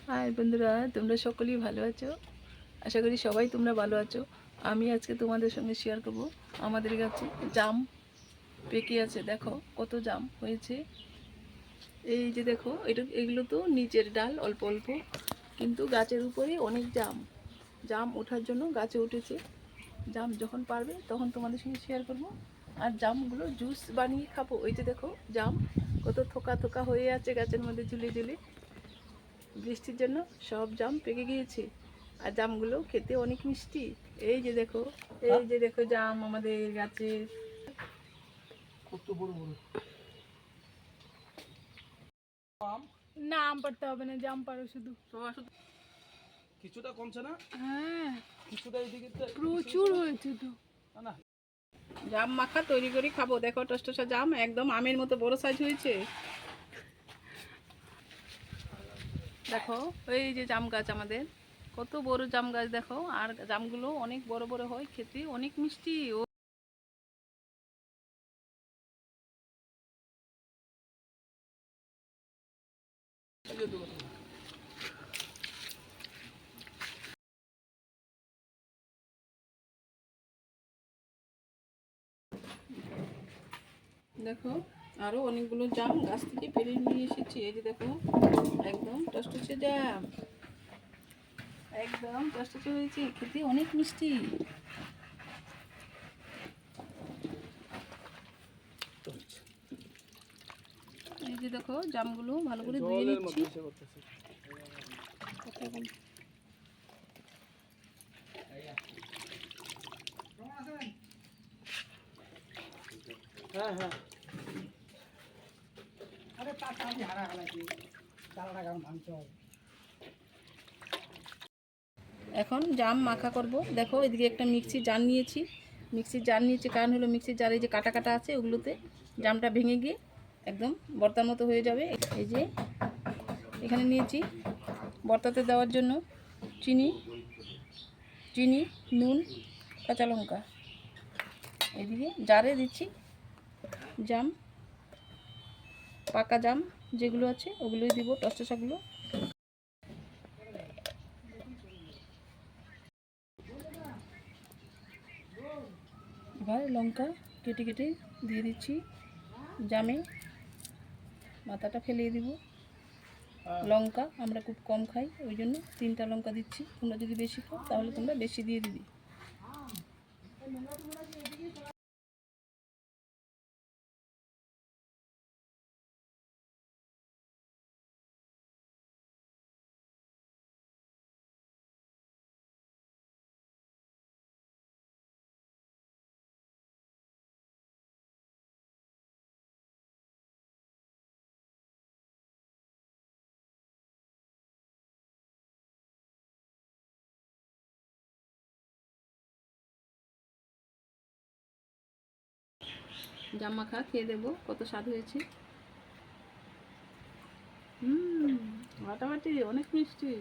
High বন্ধুরা, তোমরা সকলেই ভালো আছো। আশা করি সবাই তোমরা ভালো আছো। আমি আজকে তোমাদের সঙ্গে শেয়ার করব আমাদের গাছে জাম পেকে আছে। দেখো কত জাম হয়েছে। এই যে দেখো, এগুলো তো নিচের ডাল অল্প অল্প, কিন্তু গাছের উপরে অনেক জাম। জাম ওঠার জন্য গাছে উঠেছে। জাম যখন পারবে তখন তোমাদের সঙ্গে শেয়ার করব। আর জামগুলো জুস বানিয়ে খাবো। ওই যে দেখো জাম কত থোকা থোকা হয়ে আছে গাছের মধ্যে ঝুলে ঝুলে। বৃষ্টির জন্য সব জাম পেকে গিয়েছে। আর জামগুলো খেতে অনেক মিষ্টি। এই যে দেখো, এই যে দেখো জাম আমাদের গাছে কত বড় বড়। না, আম পাড়তে হবে না, জাম পাড়ো শুধু। কিছুটা কমছে না? হ্যাঁ, কিছুটা এদিকে প্রচুর হয়েছে তো। না, জাম মাখা তৈরি করে খাবো। দেখো টসটসা জাম, একদম আমের মতো বড় সাইজ হয়েছে। দেখো এই যে জাম গাছ আমাদের, কত বড় জাম গাছ দেখো। আর জামগুলো অনেক বড় বড় হয়, খেতে অনেক মিষ্টি। দেখো আরো অনেকগুলো জাম গাছ থেকে পেরে নিয়ে এসেছি। এই যে দেখো একদম টসটসে জাম, একদম টসটসে হয়েছে, খেতে অনেক মিষ্টি। এই যে দেখো জামগুলো ভালো করে ধুয়ে নিচ্ছি। হ্যাঁ হ্যাঁ, এখন জাম মাখা করব। দেখো এদিকে একটা মিক্সির জার নিয়েছি। মিক্সির জার নিয়েছি কারণ হলো মিক্সির জারে যে কাটা কাটা আছে ওগুলোতে জামটা ভেঙে গিয়ে একদম ভর্তার মতো হয়ে যাবে। এই যে এখানে নিয়েছি ভর্তাতে দেওয়ার জন্য চিনি, নুন, কাঁচা লঙ্কা। এদিকে জারে দিচ্ছি জাম, পাকা জাম যেগুলো আছে ওগুলোই দিব, টসটসাগুলো। এবার লঙ্কা কেটে কেটে দিয়ে দিচ্ছি জামে, মাথাটা ফেলিয়ে দিব। লঙ্কা আমরা খুব কম খাই, ওই জন্য 3টা লঙ্কা দিচ্ছি। তোমরা যদি বেশি খাও তাহলে তোমরা বেশি দিয়ে দিবি। জাম মাখা খেয়ে দেবো, কত স্বাদ হয়েছে। ফাটাফাটি, অনেক মিষ্টি।